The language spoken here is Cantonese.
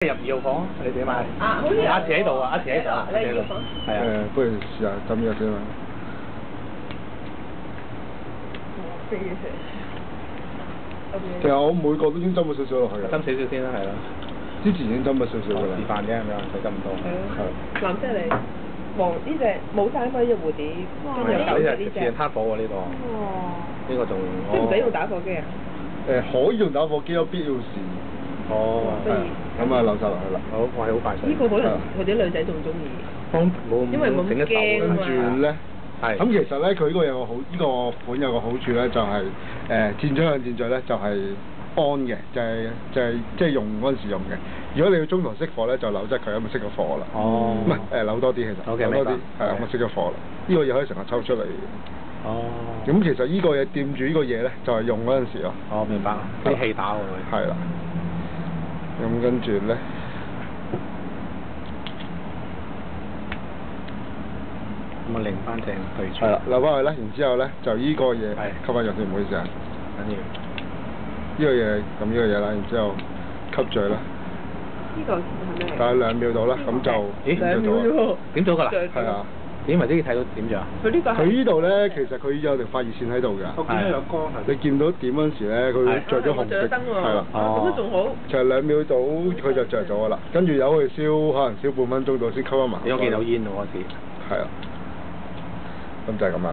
入2號房，你點買？啊，好似阿慈喺度啊，阿慈喺度，你2號房。係啊。不如試下斟藥先嘛。其實我每個都已經斟咗少少落去嘅。斟少少先啦，係咯。之前已經斟咗少少㗎啦。示範啫，係咪啊？唔使斟咁多。係。藍色你，黃呢隻冇晒嗰隻蝴蝶，跟住有狗嘅呢隻。自然撻火喎呢個。哇！呢個仲。即係唔使用打火機啊？可以用打火機，有必要時。哦。係。咁啊，流晒落去啦。好，我係好快脆。呢個可能或者女仔仲中意。因為冇咁驚啊嘛。跟住咧。係。咁其實咧，佢呢個有個好，呢個款有個好處咧，就係箭嘴向箭嘴咧，就係安嘅，即係用嗰陣時用嘅。如果你要中途熄火咧，就扭側佢，咁就熄咗火啦。哦。唔係扭多啲其實。OK，扭多啲，係啊，咁就熄咗火啦。呢個嘢可以成日抽出嚟。哦。咁其實呢個嘢掂住呢個嘢咧，就係用嗰陣時咯。哦，明白啦。啲氣打會。係啦。咁跟住咧。咁啊，擰翻正對住。係啦，扭翻去咧，然之後咧就依個嘢吸翻入先，唔好意思啊。緊要。呢個嘢咁呢個嘢啦，然之後吸住啦。呢個係咩？大概2秒到啦，咁就2秒啫喎。點咗㗎啦？係啊。點為之睇到點咗啊？佢呢個佢呢度咧，其實佢有條發熱線喺度㗎。我見到有光係。你見到點嗰陣時咧，佢着咗紅色。燈喎。係啦。咁都仲好。就係2秒到，佢就着咗㗎啦。跟住由佢燒，可能燒半分鐘到先吸翻埋。我見到煙喎嗰時。係啊。咁就係咁啦。